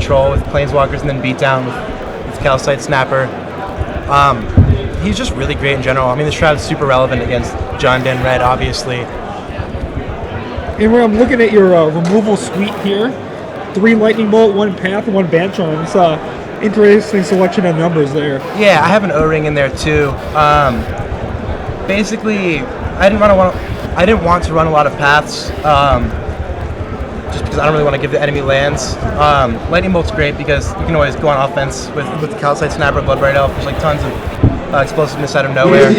control with Planeswalkers and then beatdown with Calcite Snapper. He's just really great in general. I mean, the Shroud's super relevant against Jund and Red, obviously. And where I'm looking at your removal suite here, 3 Lightning Bolt, 1 Path, and 1 Band Charm. It's interesting selection of numbers there. Yeah, I have an O-Ring in there too. Basically, I didn't want to run a lot of paths, just because I don't really want to give the enemy lands. Lightning Bolt's great because you can always go on offense with the Calcite Snapper, Bloodbright Elf. There's like tons of explosiveness out of nowhere,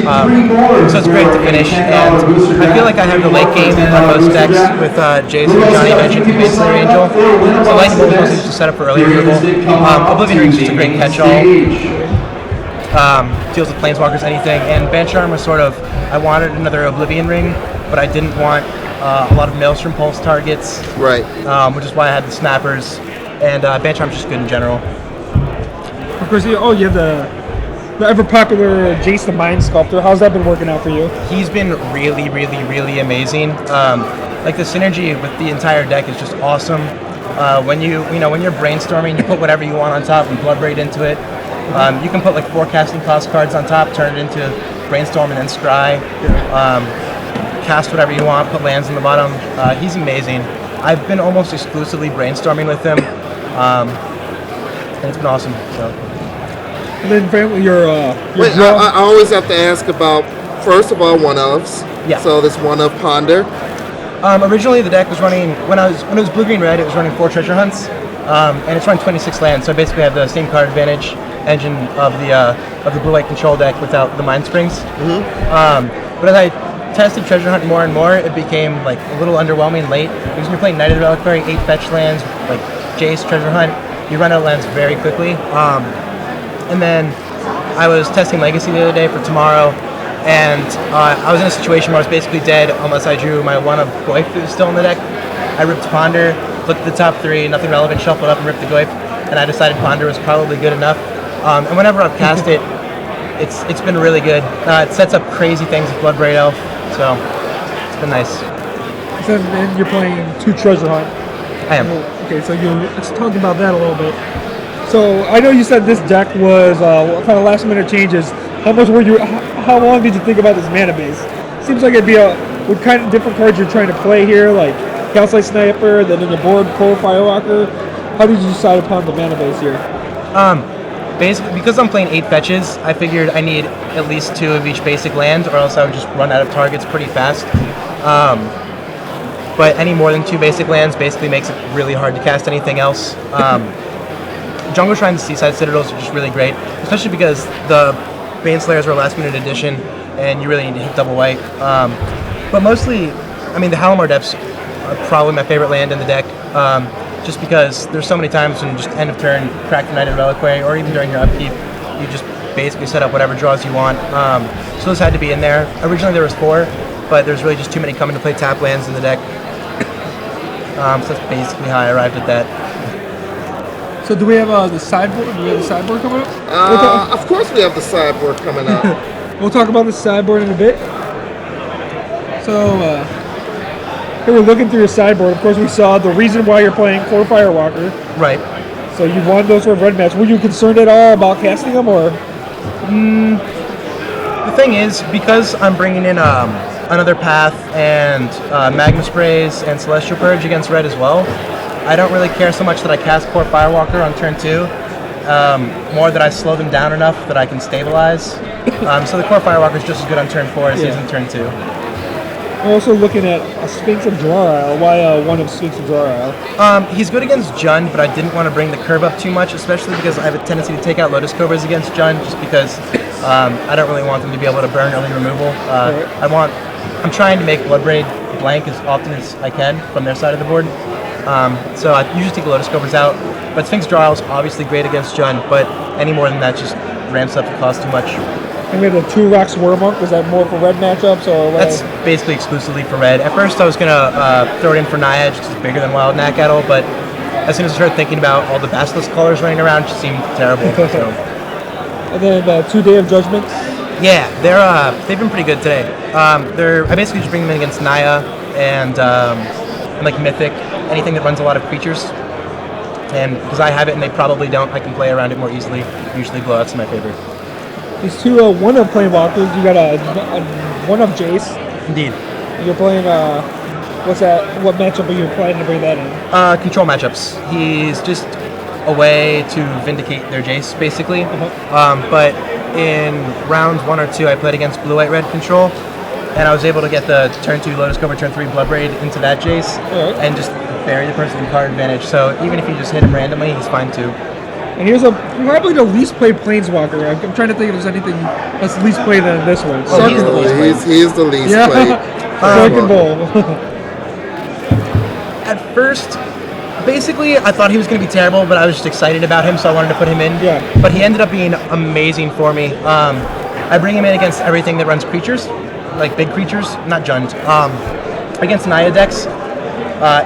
so it's great to finish. And I feel like I have the late game on most decks with Jason and Johnny mentioned from Base Slayer Angel. So Lightning Bolt was mostly just a setup for early removal. Oblivion Ring is just a great catch-all. Deals with Planeswalkers, anything. And Band Charm was sort of, I wanted another Oblivion Ring, but I didn't want a lot of Maelstrom Pulse targets. Right. Which is why I had the Snappers. And Band Charm's just good in general. Of course, you have the ever popular Jace the Mind Sculptor. How's that been working out for you? He's been really, really, really amazing. Like the synergy with the entire deck is just awesome. When you're brainstorming, you put whatever you want on top and Bloodbraid into it. You can put like 4 casting cost cards on top, turn it into Brainstorm and then Scry. Cast whatever you want, put lands on the bottom. He's amazing. I've been almost exclusively brainstorming with him, and it's been awesome. So. And then finally, your Wait, I always have to ask about, first of all, one-ofs. Yeah. So this one-of Ponder. Originally, the deck was running, when it was blue-green-red, it was running 4 treasure hunts, and it's running 26 lands, so I basically have the same card advantage engine of the blue-white control deck without the Mind Springs. Mm-hmm. But as I tested treasure hunt more and more, it became like a little underwhelming late, because when you're playing Knighted Reliquary, 8 fetch lands, like Jace, treasure hunt, you run out of lands very quickly. And then I was testing Legacy the other day for tomorrow, and I was in a situation where I was basically dead unless I drew my one of Goyf that was still in the deck. I ripped Ponder, looked at the top 3, nothing relevant, shuffled up and ripped the Goyf, and I decided Ponder was probably good enough. And whenever I've cast it, it's been really good. It sets up crazy things with Bloodbraid Elf, so it's been nice. So then you're playing 2 Treasure Hunt. I am. Okay, so let's talk about that a little bit. So I know you said this deck was kind of last minute changes. How long did you think about this mana base? Seems like it'd be what kind of different cards you're trying to play here, like Calcite Sniper, then in the board Core Firewalker. How did you decide upon the mana base here? Basically, because I'm playing 8 fetches, I figured I need at least 2 of each basic land, or else I would just run out of targets pretty fast. But any more than 2 basic lands basically makes it really hard to cast anything else. Jungle Shrines and Seaside Citadels are just really great, especially because the Baneslayers are a last minute addition, and you really need to hit double white. But mostly, I mean, the Halimar Depths are probably my favorite land in the deck, just because there's so many times when just end of turn, crack the Knighted Reliquary, or even during your upkeep, you just basically set up whatever draws you want. So those had to be in there. Originally there was 4, but there's really just too many coming to play tap lands in the deck. So that's basically how I arrived at that. So do we have the sideboard? Do we have the sideboard coming up? Of course we have the sideboard coming up. We'll talk about the sideboard in a bit. So here we're looking through your sideboard. Of course, we saw the reason why you're playing 4 Firewalker. Right. So you won those for red match. Were you concerned at all about casting them, or? The thing is, because I'm bringing in another Path and Magma Sprays and Celestial Purge against red as well, I don't really care so much that I cast Core Firewalker on turn 2, more that I slow them down enough that I can stabilize. So the Core Firewalker is just as good on turn 4 as he is on turn 2. We're also looking at a Sphinx of Draw Isle. Why one of Sphinx of Draw Isle? He's good against Jund, but I didn't want to bring the curve up too much, especially because I have a tendency to take out Lotus Cobras against Jund, just because I don't really want them to be able to burn early removal. I'm trying to make Bloodbraid blank as often as I can from their side of the board. So I usually take the Lotus Cobras out, but Sphinx Draw Isle is obviously great against Jund, but any more than that just ramps up the cost too much. And we have the 2 Rocks Wormhunk. Was that more for red matchups, or? That's basically exclusively for red. At first I was going to throw it in for Naiad, because it's bigger than Wild Nacatl, but as soon as I started thinking about all the Basilisk colors running around, it just seemed terrible. So. And then 2 Day of Judgments. Yeah, they've been pretty good today. I basically just bring them in against Naya and like Mythic, anything that runs a lot of creatures. And because I have it and they probably don't, I can play around it more easily. Usually blowouts are my favorite. These two one-of Planewalkers. You got a one-of Jace. Indeed. You're playing what's that? What matchup are you planning to bring that in? Control matchups. He's just a way to vindicate their Jace, basically. But in rounds 1 or 2, I played against blue-white red control, and I was able to get the turn 2 Lotus Cobra, turn 3 Bloodbraid into that Jace, and just bury the person in card advantage. So even if you just hit him randomly, he's fine too. And here's probably the least played Planeswalker. I'm trying to think if there's anything that's least played than this one. Oh, he's the least played. He's the least played. Second Bowl. At first, basically, I thought he was going to be terrible, but I was just excited about him, so I wanted to put him in. Yeah. But he ended up being amazing for me. I bring him in against everything that runs creatures, like big creatures, not Jund. Against Naya decks,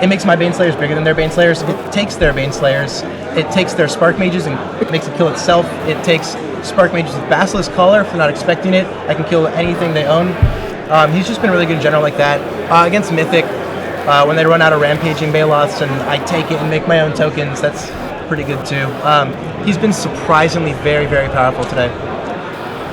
it makes my Baneslayers bigger than their Baneslayers. It takes their Baneslayers, it takes their Spark Mages and makes it kill itself. It takes Spark Mages with Basilisk Collar if they're not expecting it. I can kill anything they own. He's just been really good in general like that. Against Mythic, when they run out of Rampaging Baloths and I take it and make my own tokens, that's pretty good too. He's been surprisingly very, very powerful today.